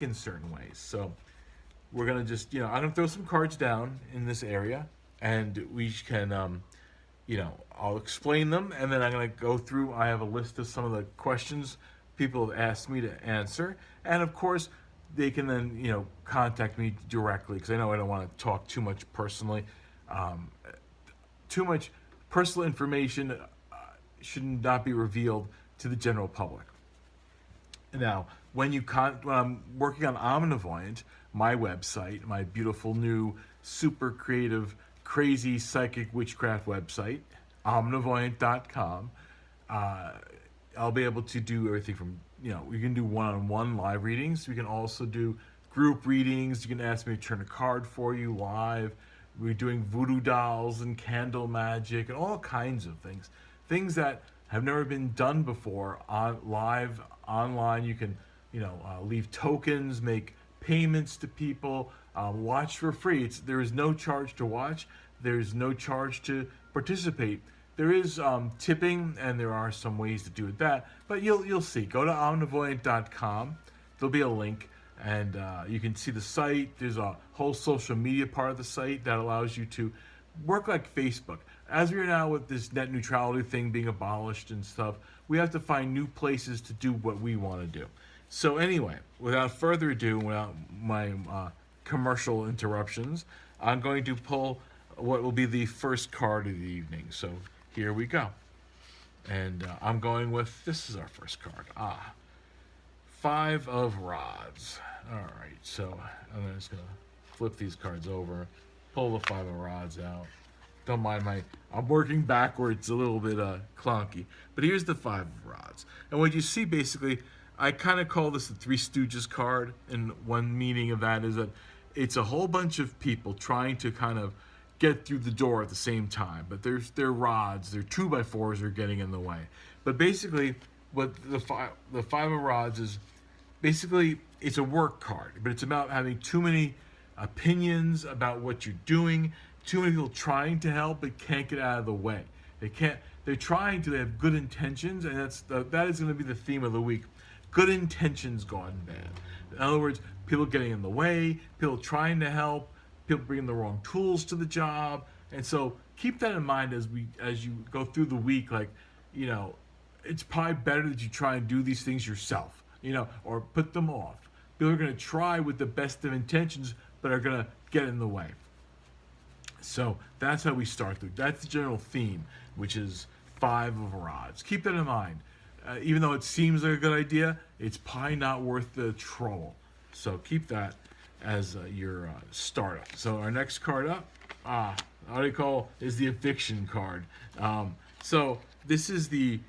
in certain ways. So we're gonna just, I'm gonna throw some cards down in this area, and we can, I'll explain them, and then I'm gonna go through. I have a list of some of the questions people have asked me to answer, and of course, they can then, contact me directly because I know I don't want to talk too much personally. Um, Too much personal information should not be revealed to the general public. Now, when I'm working on Omnivoyant, my website, my beautiful new super creative, crazy psychic witchcraft website, omnivoyant.com, uh, I'll be able to do everything from, we can do one-on-one live readings. We can also do group readings. You can ask me to turn a card for you live. We're doing voodoo dolls and candle magic and all kinds of things. Things that have never been done before on live online. You can, leave tokens, make payments to people, watch for free. There is no charge to watch. There's no charge to participate. There is tipping, and there are some ways to do that. But you'll see. Go to omnivoyant.com. There'll be a link, and you can see the site. There's a whole social media part of the site that allows you to work like Facebook. As we are now with this net neutrality thing being abolished and stuff, we have to find new places to do what we want to do. So anyway, without further ado, without my commercial interruptions, I'm going to pull what will be the first card of the evening. So here we go. And I'm going with, this is our first card. Five of Rods. All right, so I'm just going to flip these cards over, pull the Five of Rods out. Don't mind I'm working backwards a little bit clunky. But here's the Five of Rods. And what you see basically, I kind of call this the Three Stooges card. And one meaning of that is that it's a whole bunch of people trying to kind of get through the door at the same time. But their rods, their 2x4s are getting in the way. But basically, what the Five of Rods is, basically, it's a work card. But it's about having too many opinions about what you're doing. Too many people trying to help but can't get out of the way. They're trying to, they have good intentions, and that is going to be the theme of the week. Good intentions gone bad. In other words, people getting in the way, people trying to help, people bringing the wrong tools to the job. And so keep that in mind as you go through the week. Like, it's probably better that you try and do these things yourself, or put them off. People are going to try with the best of intentions, but are going to get in the way. So that's how we start through. That's the general theme, which is Five of Rods. Keep that in mind. Even though it seems like a good idea, it's probably not worth the trouble. So keep that as your startup. So our next card up, what I call is the eviction card. So this is the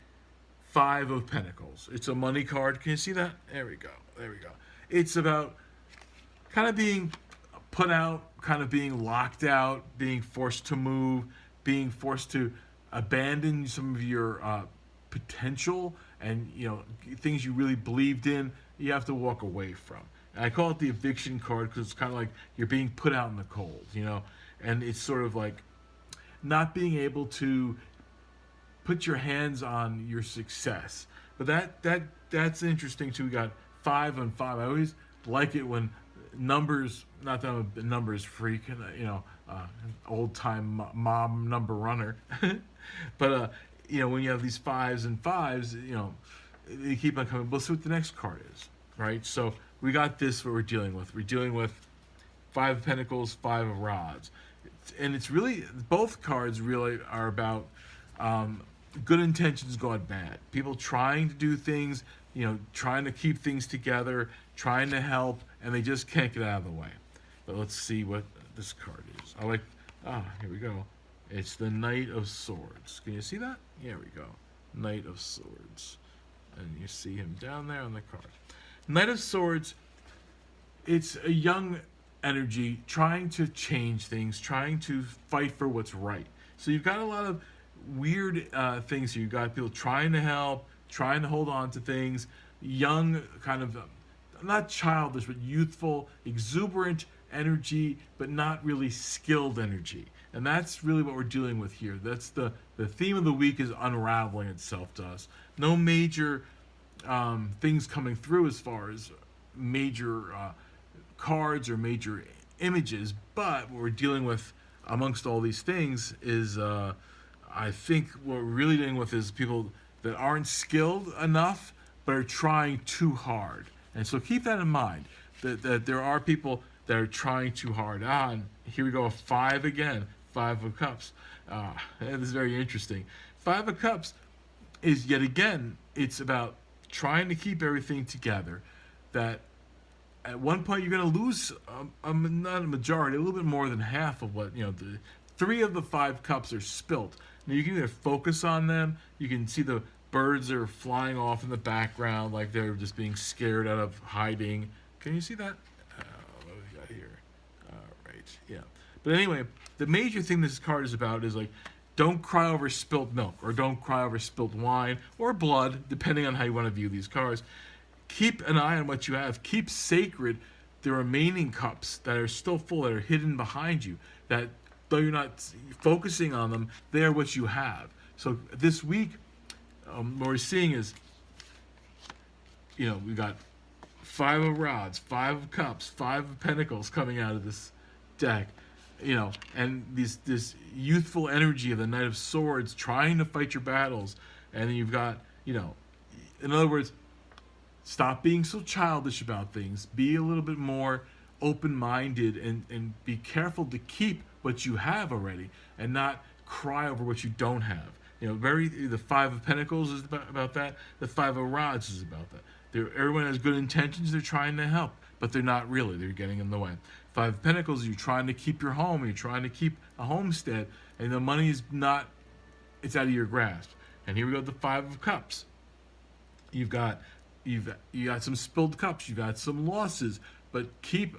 Five of Pentacles. It's a money card. Can you see that? There we go. It's about kind of being put out, kind of being locked out, being forced to move, being forced to abandon some of your potential and things you really believed in. You have to walk away from. And I call it the eviction card because it's kind of like you're being put out in the cold, and it's sort of like not being able to put your hands on your success. But that's interesting too. We got 5 on 5. I always like it when numbers, not that I'm a numbers freak, old time mom number runner, but when you have these 5s and 5s, they keep on coming. We'll see what the next card is, right? So we got this, what we're dealing with. We're dealing with 5 of Pentacles, 5 of Rods. And it's really, both cards really are about good intentions gone bad. People trying to do things, trying to keep things together, trying to help, and they just can't get out of the way. But let's see what this card is. Here we go. It's the Knight of Swords. Can you see that? Here we go. Knight of Swords. And you see him down there on the card. Knight of Swords, it's a young energy trying to change things, trying to fight for what's right. So you've got a lot of weird things here. You've got people trying to help, trying to hold on to things, young, kind of, not childish, but youthful, exuberant energy, but not really skilled energy. And that's really what we're dealing with here. That's the theme of the week, is unraveling itself to us. No major things coming through as far as major cards or major images, but what we're dealing with amongst all these things is I think what we're really dealing with is people that aren't skilled enough but are trying too hard. And so keep that in mind, that there are people that are trying too hard. And here we go, 5 again, 5 of Cups. This is very interesting. 5 of Cups is, yet again, it's about trying to keep everything together. That at one point you're going to lose, not a majority, a little bit more than half of what, the 3 of the 5 cups are spilt. Now you can either focus on them, you can see the birds are flying off in the background like they're just being scared out of hiding. Can you see that? What do we got here? Right, yeah. But anyway, the major thing this card is about is like, don't cry over spilt milk, or don't cry over spilt wine, or blood, depending on how you want to view these cards. Keep an eye on what you have. Keep sacred the remaining cups that are still full, that are hidden behind you, that though you're not focusing on them, they're what you have. So this week, what we're seeing is, we got 5 of rods, 5 of cups, 5 of pentacles coming out of this deck, and this youthful energy of the Knight of Swords trying to fight your battles. And then you've got, in other words, stop being so childish about things. Be a little bit more open-minded and be careful to keep what you have already and not cry over what you don't have. The 5 of Pentacles is about that. The 5 of Rods is about that. Everyone has good intentions. They're trying to help, but they're not really. They're getting in the way. 5 of Pentacles, you're trying to keep your home. You're trying to keep a homestead, and the money is not, it's out of your grasp. And here we go, the 5 of Cups. You got some spilled cups. You've got some losses, but keep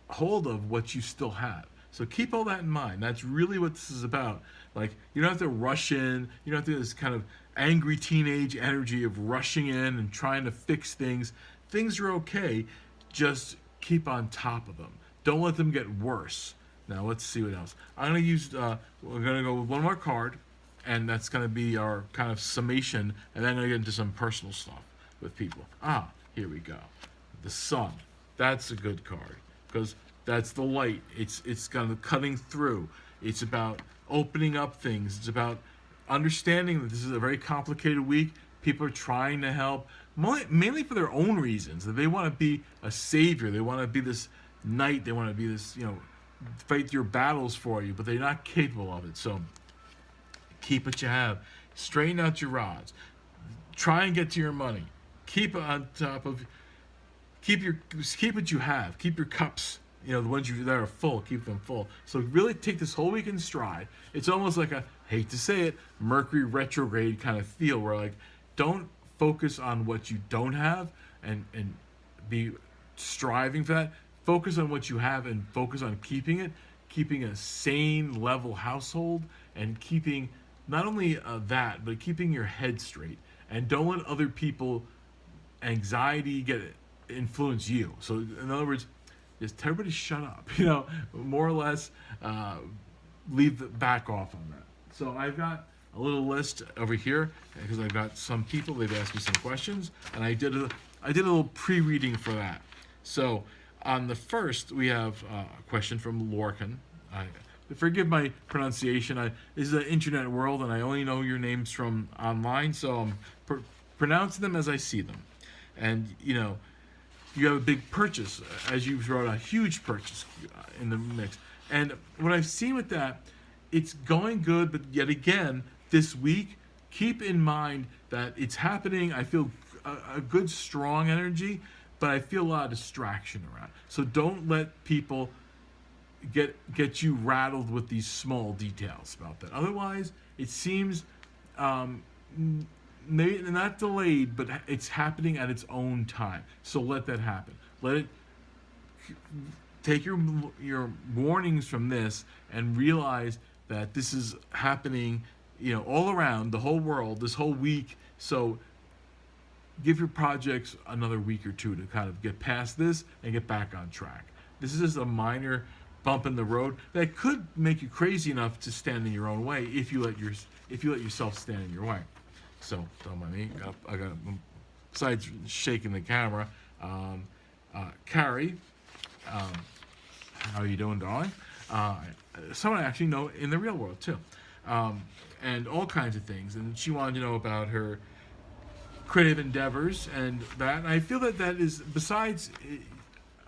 hold of what you still have. So keep all that in mind. That's really what this is about. Like, you don't have to rush in. You don't have to do this kind of angry teenage energy of rushing in and trying to fix things. Things are okay. Just keep on top of them. Don't let them get worse. Now, let's see what else. I'm going to use, we're going to go with one more card, and that's going to be our kind of summation, and then I'm going to get into some personal stuff with people. Here we go. The Sun. That's a good card, because that's the light. It's kind of cutting through. It's about opening up things. It's about understanding that this is a very complicated week. People are trying to help, mainly for their own reasons. That they want to be a savior. They want to be this knight. They want to be this, fight your battles for you, but they're not capable of it. So keep what you have. Straighten out your rods. Try and get to your money. Keep on top of. Keep what you have. Keep your cups. The ones that are full, keep them full. So really take this whole week in stride. It's almost like hate to say it, Mercury retrograde kind of feel, where like, don't focus on what you don't have and be striving for that. Focus on what you have and focus on keeping it, keeping a sane, level household, and keeping not only that, but keeping your head straight. And don't let other people anxiety influence you. So in other words, just everybody shut up, more or less, back off on that. So I've got a little list over here because I've got some people, they've asked me some questions, and I did a little pre-reading for that. So on the first, we have a question from Lorcan. Forgive my pronunciation. This is an internet world, and I only know your names from online, so I'm pronouncing them as I see them. And, you have a big purchase, as you wrote, a huge purchase in the mix. And what I've seen with that, it's going good, but yet again, this week, keep in mind that it's happening. I feel a good, strong energy, but I feel a lot of distraction around. So don't let people get you rattled with these small details about that. Otherwise, it seems maybe not delayed, but it's happening at its own time. So let that happen. Let it take your warnings from this and realize that this is happening, all around the whole world, this whole week. So give your projects another week or two to kind of get past this and get back on track. This is just a minor bump in the road that could make you crazy enough to stand in your own way if you let yourself stand in your way. So don't mind me. Besides shaking the camera, Carrie, how are you doing, darling? Uh, Someone I actually know in the real world too, and all kinds of things. And she wanted to know about her creative endeavors and that. And I feel that that is, besides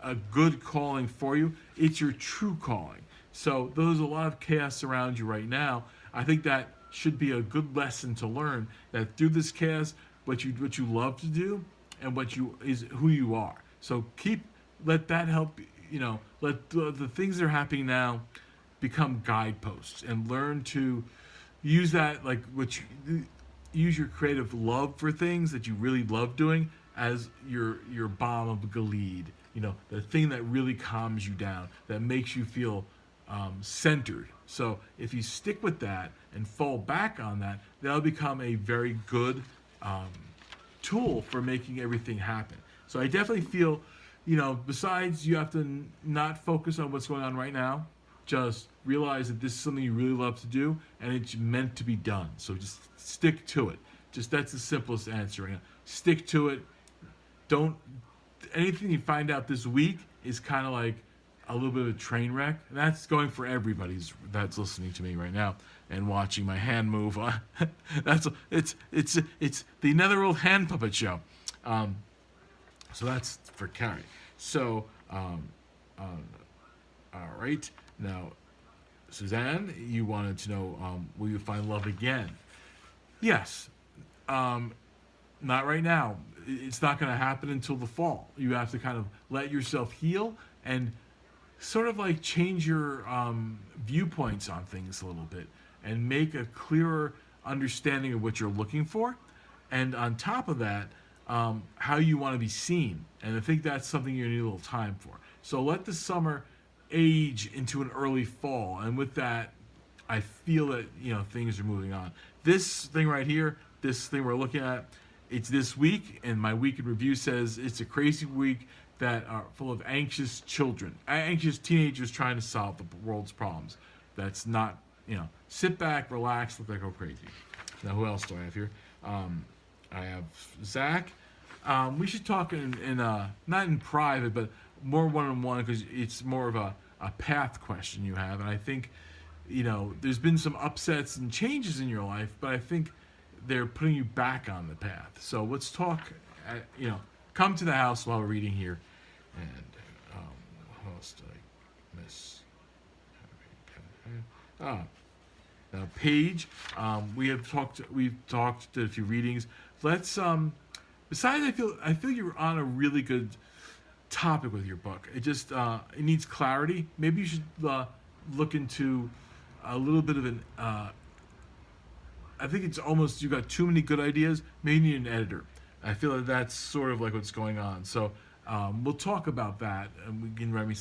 a good calling for you, it's your true calling. So there's a lot of chaos around you right now. I think that should be a good lesson to learn, that through this chaos, what you love to do and what you is who you are. So let that help. Let the things that are happening now become guideposts, and learn to use that, like use your creative love for things that you really love doing as your balm of Gilead. The thing that really calms you down, that makes you feel centered. So if you stick with that and fall back on that, that'll become a very good tool for making everything happen. So I definitely feel, besides you have to not focus on what's going on right now, just realize that this is something you really love to do and it's meant to be done. So just stick to it. Just that's the simplest answer right now. Stick to it. Don't Anything you find out this week is kind of like a little bit of a train wreck. And that's going for everybody that's listening to me right now and watching my hand move. It's the Netherworld hand puppet show. So that's for Carrie. So all right. Now, Suzanne, you wanted to know, will you find love again? Yes. Not right now. It's not going to happen until the fall. You have to kind of let yourself heal and sort of like change your viewpoints on things a little bit and make a clearer understanding of what you're looking for. And on top of that, how you want to be seen. And I think that's something you need a little time for. So let the summer age into an early fall. And with that, I feel that, things are moving on. This thing right here, this thing we're looking at, it's this week, and my week in review says it's a crazy week that are full of anxious children, anxious teenagers trying to solve the world's problems. That's not, sit back, relax, look like go crazy. Now, who else do I have here? I have Zach. We should talk in not in private, but more one-on-one, because it's more of a path question you have. And I think, there's been some upsets and changes in your life, but I think they're putting you back on the path. So let's talk, come to the house while we're reading here. And what else did I miss? Now, Paige, we've talked to a few readings. Let's, besides, I feel you're on a really good topic with your book. It just, it needs clarity. Maybe you should look into a little bit of an, I think it's almost, you got too many good ideas. Maybe you need an editor. I feel that that's sort of like what's going on. So we'll talk about that, and we can write me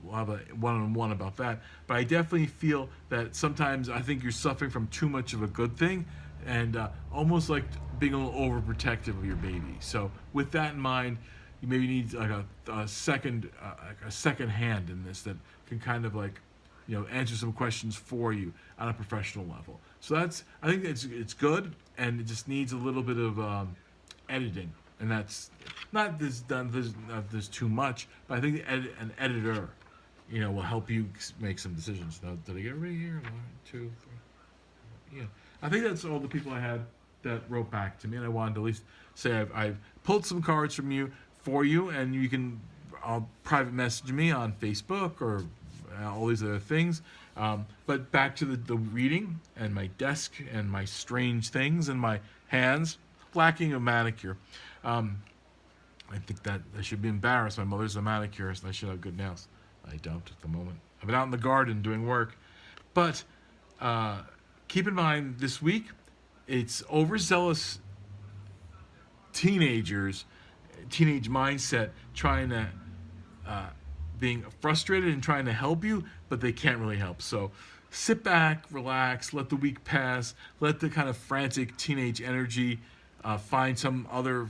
we'll have a one-on-one about that. But I definitely feel that sometimes I think you're suffering from too much of a good thing, and almost like being a little overprotective of your baby. So with that in mind, you maybe need like a second hand in this that can kind of like, answer some questions for you on a professional level. So I think it's good, and it just needs a little bit of editing, and that's not there's too much, but I think an editor, will help you make some decisions. Now, did I get everybody here? 1, 2, 3. Yeah, I think that's all the people I had that wrote back to me, and I wanted to at least say I've pulled some cards from you for you, and you can private message me on Facebook or all these other things. But back to the reading and my desk and my strange things and my hands lacking a manicure. I think that I should be embarrassed. My mother's a manicurist and I should have good nails. I don't at the moment. I've been out in the garden doing work. But keep in mind, this week, it's overzealous teenage mindset trying to being frustrated and trying to help you, but they can't really help. So sit back, relax, let the week pass, let the kind of frantic teenage energy find some other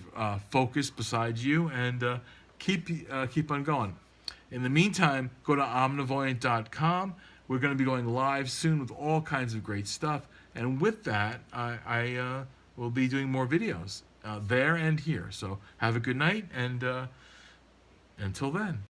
focus besides you, and keep on going. In the meantime, go to omnivoyant.com. We're going to be going live soon with all kinds of great stuff, and with that, I will be doing more videos there and here. So have a good night, and Until then.